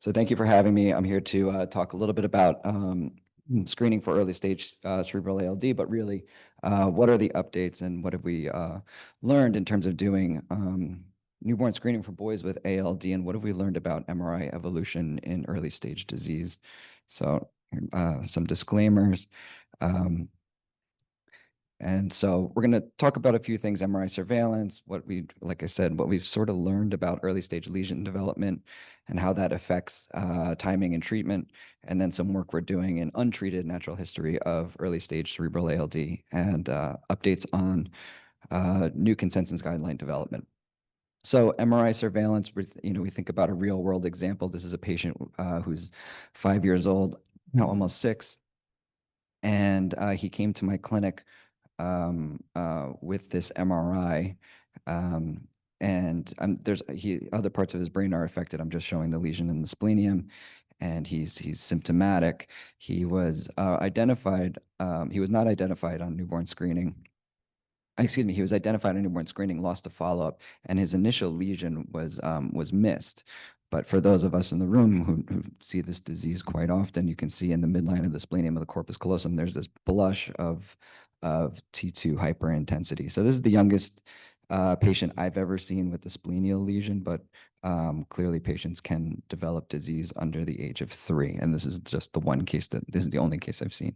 So thank you for having me. I'm here to talk a little bit about screening for early stage cerebral ALD, but really, what are the updates and what have we learned in terms of doing newborn screening for boys with ALD, and what have we learned about MRI evolution in early stage disease? So some disclaimers. And so we're going to talk about a few things: MRI surveillance, like I said, what we've sort of learned about early stage lesion development and how that affects timing and treatment, and then some work we're doing in untreated natural history of early stage cerebral ALD, and updates on new consensus guideline development. So MRI surveillance, we think about a real world example. This is a patient who's 5 years old, now almost 6, and he came to my clinic with this MRI, and there's other parts of his brain are affected. I'm just showing the lesion in the splenium, and he's symptomatic. He was identified. He was not identified on newborn screening. Excuse me. He was identified on newborn screening, lost to follow-up, and his initial lesion was missed. But for those of us in the room who see this disease quite often, you can see in the midline of the splenium of the corpus callosum, there's this blush of T2 hyperintensity. So this is the youngest patient I've ever seen with the splenial lesion, but clearly patients can develop disease under the age of 3. And this is just the one case this is the only case I've seen.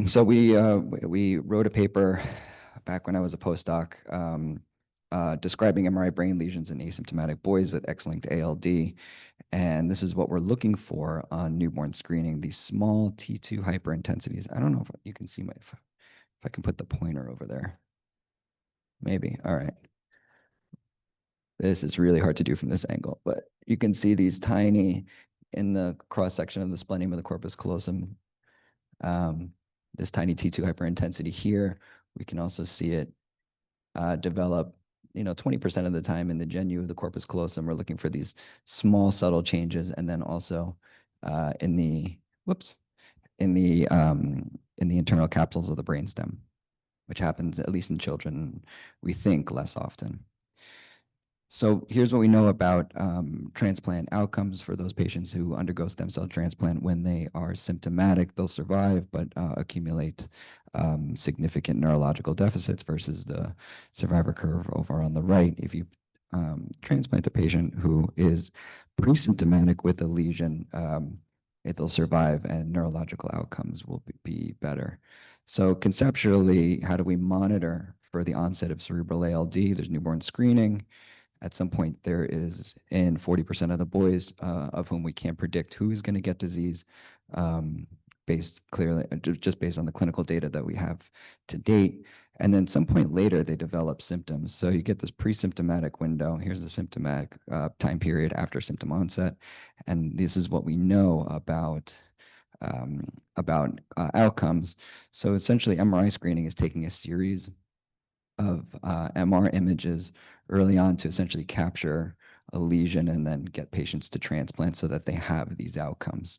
So we wrote a paper back when I was a postdoc describing MRI brain lesions in asymptomatic boys with X-linked ALD. And this is what we're looking for on newborn screening, these small T2 hyperintensities. I don't know if you can see if I can put the pointer over there. Maybe. All right. This is really hard to do from this angle, but you can see these tiny in the cross section of the splenium of the corpus callosum. This tiny T2 hyperintensity here. We can also see it develop 20% of the time in the genu of the corpus callosum. We're looking for these small subtle changes, and then also in the internal capsules of the brainstem, which happens, at least in children, we think less often. So here's what we know about transplant outcomes for those patients who undergo stem cell transplant. When they are symptomatic, they'll survive, but accumulate significant neurological deficits versus the survivor curve over on the right. If you transplant a patient who is pre-symptomatic with a lesion, it'll survive and neurological outcomes will be better. So conceptually, how do we monitor for the onset of cerebral ALD? There's newborn screening. At some point, there is in 40% of the boys of whom we can't predict who is going to get disease, based on the clinical data that we have to date. And then some point later, they develop symptoms. So you get this pre-symptomatic window. Here's the symptomatic time period after symptom onset. And this is what we know about outcomes. So essentially, MRI screening is taking a series of MR images early on to essentially capture a lesion and then get patients to transplant so that they have these outcomes.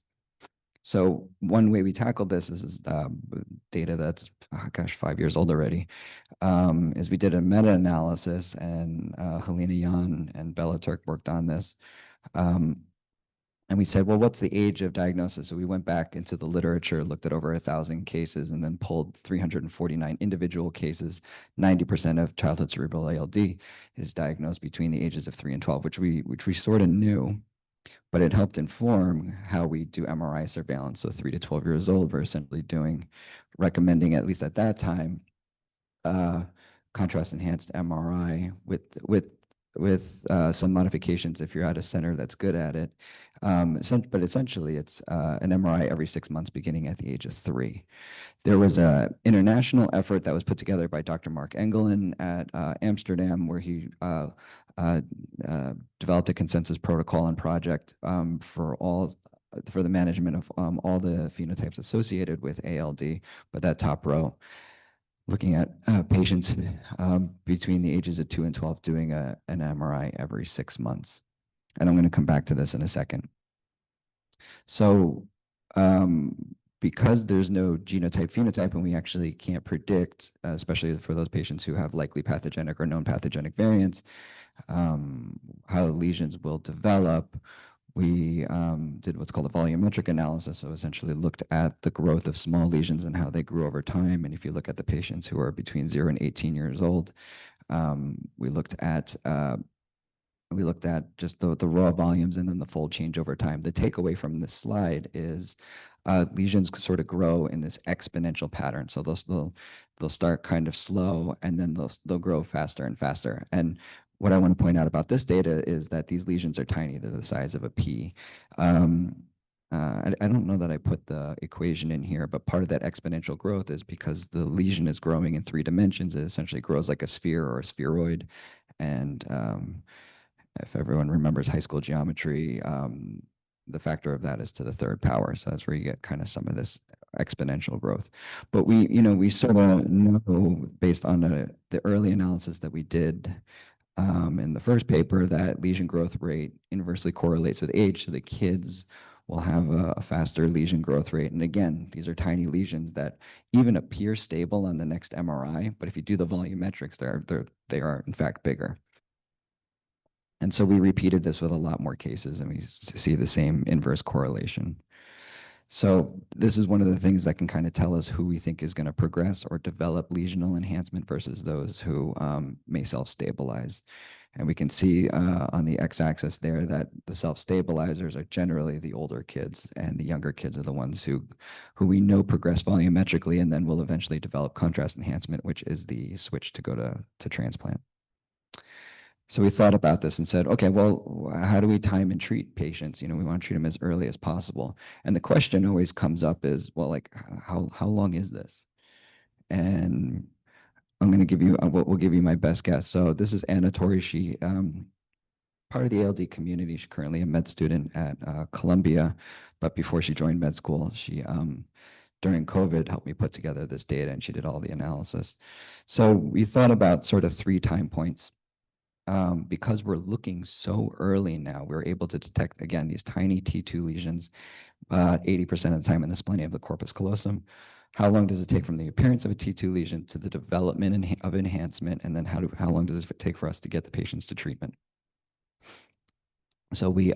So one way we tackled this is data that's, 5 years old already, is we did a meta-analysis, and Helena Jan and Bella Turk worked on this. And we said, well, what's the age of diagnosis? So we went back into the literature, looked at over 1,000 cases, and then pulled 349 individual cases. 90% of childhood cerebral ALD is diagnosed between the ages of 3 and 12, which we sort of knew, but it helped inform how we do MRI surveillance. So 3 to 12 years old, we're essentially recommending, at least at that time, contrast-enhanced MRI with some modifications if you're at a center that's good at it. But essentially, it's an MRI every 6 months beginning at the age of 3. There was an international effort that was put together by Dr. Mark Engelen at Amsterdam, where he developed a consensus protocol and project for the management of all the phenotypes associated with ALD. But that top row, looking at patients between the ages of 2 and 12 doing an MRI every 6 months. And I'm going to come back to this in a second. So because there's no genotype phenotype and we actually can't predict, especially for those patients who have likely pathogenic or known pathogenic variants, how lesions will develop, we did what's called a volumetric analysis. So essentially looked at the growth of small lesions and how they grew over time. And if you look at the patients who are between 0 and 18 years old, we looked at just the raw volumes and then the fold change over time. The takeaway from this slide is lesions sort of grow in this exponential pattern. So they'll start kind of slow and then they'll grow faster and faster. And what I want to point out about this data is that these lesions are tiny. They're the size of a pea. I don't know that I put the equation in here, but part of that exponential growth is because the lesion is growing in 3 dimensions. It essentially grows like a sphere or a spheroid. And if everyone remembers high school geometry, the factor of that is to the 3rd power. So that's where you get kind of some of this exponential growth. But we sort of know based on the early analysis that we did in the first paper that lesion growth rate inversely correlates with age. So the kids will have a faster lesion growth rate. And again, these are tiny lesions that even appear stable on the next MRI, but if you do the volumetrics, they are in fact bigger. And so we repeated this with a lot more cases and we see the same inverse correlation. So this is one of the things that can kind of tell us who we think is going to progress or develop lesional enhancement versus those who may self-stabilize. And we can see on the x-axis there that the self-stabilizers are generally the older kids, and the younger kids are the ones who we know progress volumetrically and then will eventually develop contrast enhancement, which is the switch to go to transplant. So we thought about this and said, okay, well, how do we time and treat patients? We want to treat them as early as possible. And the question always comes up is, well, like, how long is this? And I'm going to give you, we'll give you my best guess. So this is Anna Torrey. She, part of the ALD community. She's currently a med student at Columbia, but before she joined med school, she, during COVID, helped me put together this data and she did all the analysis. So we thought about sort of 3 time points. Because we're looking so early now, we're able to detect, again, these tiny T2 lesions 80% of the time in the splenium of the corpus callosum. How long does it take from the appearance of a T2 lesion to the development of enhancement? And then how long does it take for us to get the patients to treatment? So we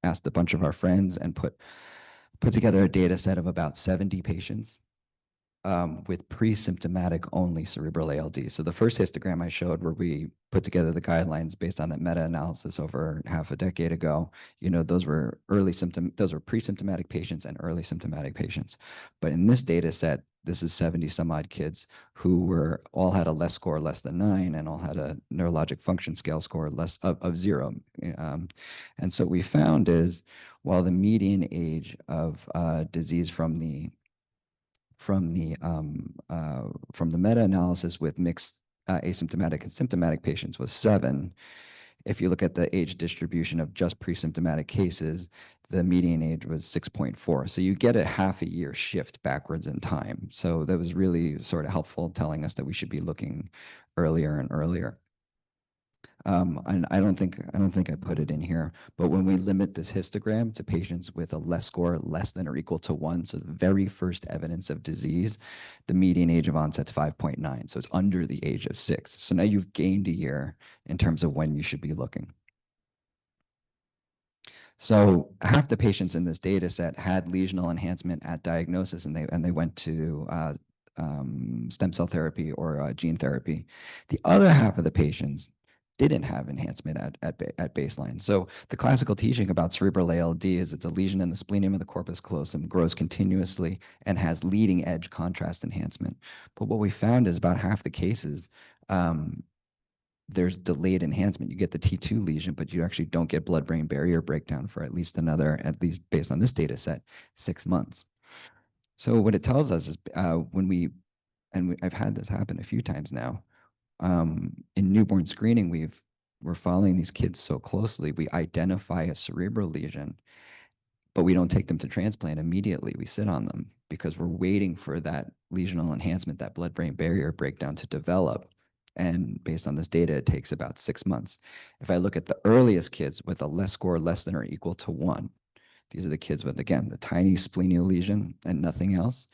asked a bunch of our friends and put together a data set of about 70 patients with pre-symptomatic only cerebral ALD. So the first histogram I showed where we put together the guidelines based on that meta-analysis over half a decade ago, those were pre-symptomatic patients and early symptomatic patients. But in this data set, this is 70 some odd kids who all had a LESS score less than 9 and all had a neurologic function scale score less of 0. And so what we found is while the median age of disease from the meta-analysis with mixed asymptomatic and symptomatic patients was 7. If you look at the age distribution of just pre-symptomatic cases, the median age was 6.4. So you get a half a year shift backwards in time. So that was really sort of helpful, telling us that we should be looking earlier and earlier. And I don't think I put it in here, but when we limit this histogram to patients with a LESS score less than or equal to 1, so the very first evidence of disease, the median age of onset's 5.9, so it's under the age of 6. So now you've gained a year in terms of when you should be looking. So half the patients in this data set had lesional enhancement at diagnosis, and they went to stem cell therapy or gene therapy. The other half of the patients didn't have enhancement at baseline. So the classical teaching about cerebral ALD is it's a lesion in the splenium of the corpus callosum, grows continuously, and has leading edge contrast enhancement. But what we found is about half the cases, there's delayed enhancement. You get the T2 lesion, but you actually don't get blood-brain barrier breakdown for at least based on this data set, 6 months. So what it tells us is I've had this happen a few times now, in newborn screening, we're following these kids so closely, we identify a cerebral lesion, but we don't take them to transplant immediately. We sit on them because we're waiting for that lesional enhancement, that blood-brain barrier breakdown to develop. And based on this data, it takes about 6 months. If I look at the earliest kids with a LESS score less than or equal to 1, These are the kids with, again, the tiny splenial lesion and nothing else.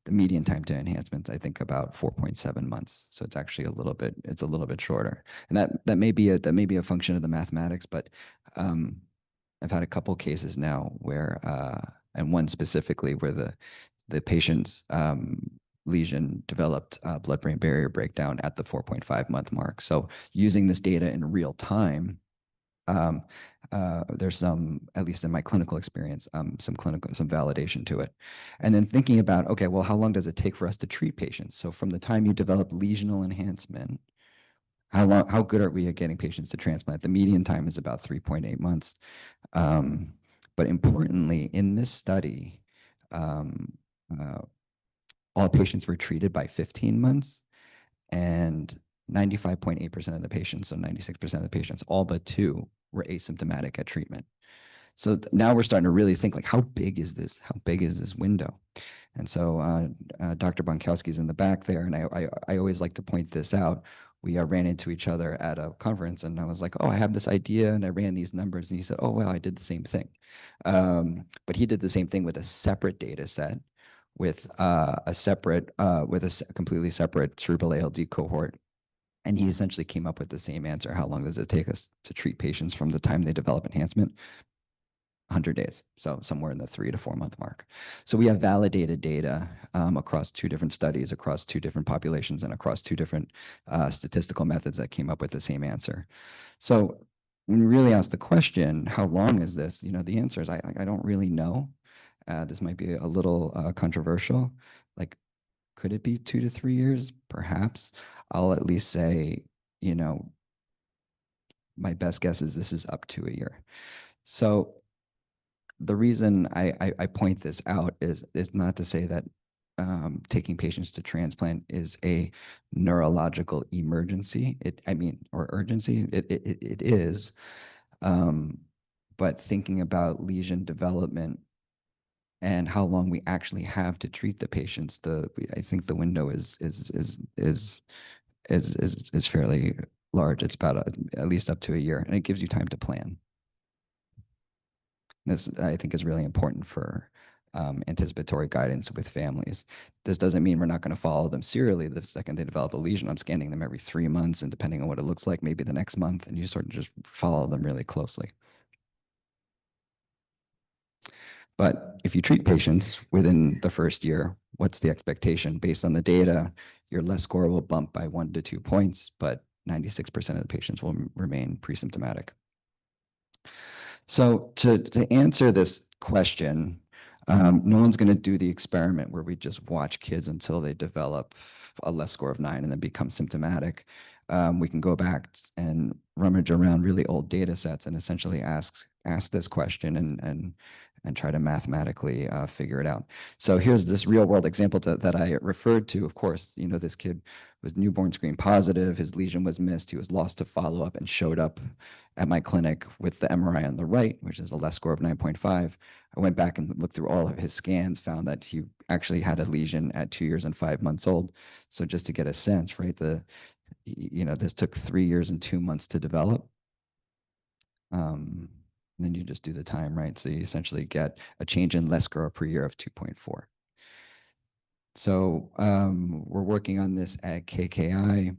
The median time to enhancement, I think, about 4.7 months. So it's actually it's a little bit shorter. And that may be a function of the mathematics, but I've had a couple cases now where, and one specifically where the patient's lesion developed blood-brain barrier breakdown at the 4.5-month mark. So using this data in real time, there's some, at least in my clinical experience, some validation to it. And then thinking about, okay, well, how long does it take for us to treat patients? So from the time you develop lesional enhancement, how good are we at getting patients to transplant? The median time is about 3.8 months. But importantly, in this study, all patients were treated by 15 months, and 95.8% of the patients, so 96% of the patients, all but two, were asymptomatic at treatment. So now we're starting to really think, like, how big is this? How big is this window? And so Dr. Bonkowski's in the back there, and I always like to point this out. We ran into each other at a conference, and I was like, oh, I have this idea, and I ran these numbers, and he said, oh, well, I did the same thing. But he did the same thing with a separate data set, with a completely separate cerebral ALD cohort. And he essentially came up with the same answer. How long does it take us to treat patients from the time they develop enhancement? 100 days, so somewhere in the 3 to 4 month mark. So we have validated data across 2 different studies, across 2 different populations, and across 2 different statistical methods that came up with the same answer. So when we really ask the question, how long is this? The answer is I don't really know. This might be a little controversial. Like, could it be 2 to 3 years? Perhaps. I'll at least say, my best guess is this is up to a year. So the reason I point this out is not to say that taking patients to transplant is a neurological emergency. Or urgency. It is. But thinking about lesion development and how long we actually have to treat the patients, I think the window is fairly large. It's about at least up to a year, and it gives you time to plan. This, I think, is really important for anticipatory guidance with families. This doesn't mean we're not going to follow them serially the second they develop a lesion. I'm scanning them every 3 months, and depending on what it looks like, maybe the next month, and you sort of just follow them really closely. But if you treat patients within the first year, what's the expectation? Based on the data, your less score will bump by 1 to 2 points, but 96% of the patients will remain pre-symptomatic. So to answer this question, no one's going to do the experiment where we just watch kids until they develop a less score of 9 and then become symptomatic. We can go back and rummage around really old data sets and essentially ask this question and try to mathematically figure it out. So here's this real world example that I referred to. Of course, this kid was newborn screen positive. His lesion was missed. He was lost to follow-up and showed up at my clinic with the MRI on the right, which is a less score of 9.5. I went back and looked through all of his scans, found that he actually had a lesion at 2 years and 5 months old. So just to get a sense, right, this took 3 years and 2 months to develop. And then you just do the time, right? So you essentially get a change in less score per year of 2.4. So we're working on this at KKI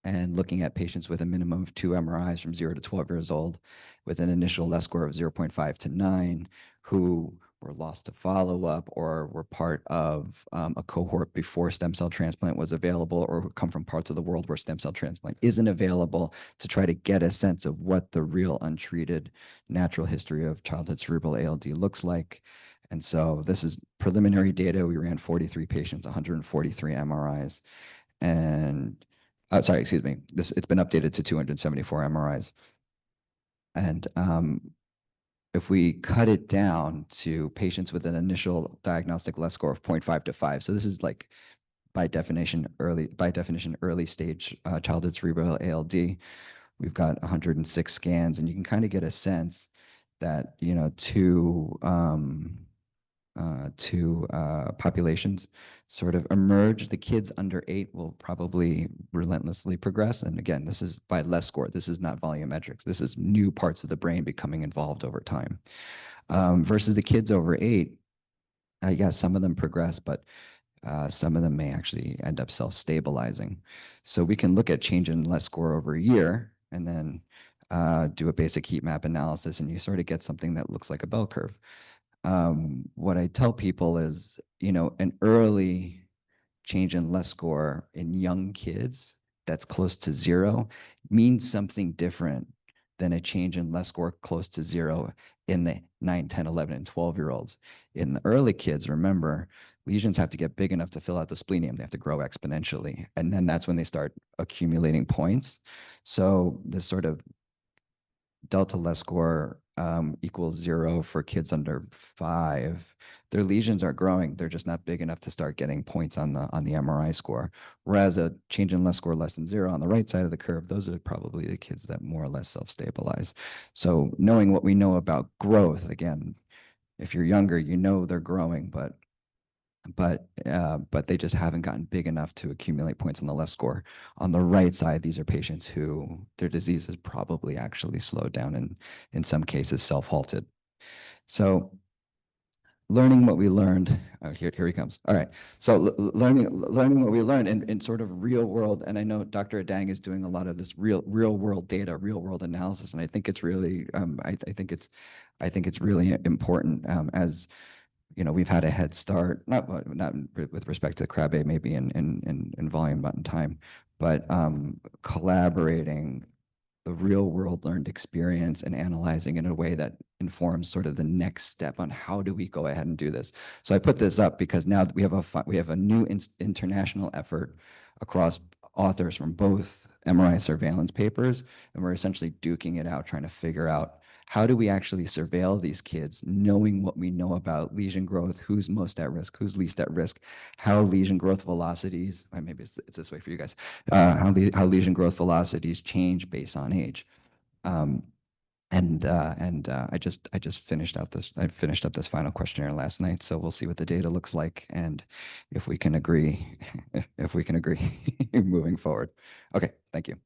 and looking at patients with a minimum of 2 MRIs from 0 to 12 years old with an initial less score of 0.5 to 9 who were lost to follow-up or were part of a cohort before stem cell transplant was available, or who come from parts of the world where stem cell transplant isn't available, to try to get a sense of what the real untreated natural history of childhood cerebral ALD looks like. And so this is preliminary data. We ran 43 patients, 143 MRIs, and it's been updated to 274 MRIs. And if we cut it down to patients with an initial diagnostic less score of 0.5 to 5, so this is like by definition early stage childhood cerebral ALD. We've got 106 scans, and you can kind of get a sense that two populations sort of emerge. The kids under 8 will probably relentlessly progress. And again, this is by less score. This is not volumetrics. This is new parts of the brain becoming involved over time. Versus the kids over 8, yeah, some of them progress, but some of them may actually end up self-stabilizing. So we can look at change in LES score over a year and then do a basic heat map analysis, and you sort of get something that looks like a bell curve. What I tell people is, an early change in LES score in young kids that's close to 0 means something different than a change in LES score close to 0 in the 9, 10, 11, and 12-year-olds. In the early kids, remember, lesions have to get big enough to fill out the splenium. They have to grow exponentially. And then that's when they start accumulating points. So this sort of delta LES score equals 0 for kids under 5. Their lesions are growing. They're just not big enough to start getting points on the MRI score. Whereas a change in LES score less than 0 on the right side of the curve, those are probably the kids that more or less self-stabilize. So knowing what we know about growth, again, if you're younger, they're growing, but they just haven't gotten big enough to accumulate points on the LES score. On the right side, these are patients who their disease has probably actually slowed down and in some cases self-halted. So learning what we learned, here he comes. All right, so learning what we learned in sort of real world, and I know Dr. Adang is doing a lot of this real world data, real world analysis, and I think it's really, I think it's really important as we've had a head start, not with respect to Crabbe, maybe in volume, not in time, but collaborating the real world learned experience and analyzing in a way that informs sort of the next step on how do we go ahead and do this. So I put this up because now we have a new international effort across authors from both MRI surveillance papers, and we're essentially duking it out, trying to figure out how do we actually surveil these kids, knowing what we know about lesion growth, who's most at risk, who's least at risk, how lesion growth velocities, or maybe it's this way for you guys, how lesion growth velocities change based on age. I just finished up this final questionnaire last night, so we'll see what the data looks like and if we can agree moving forward. Okay, thank you.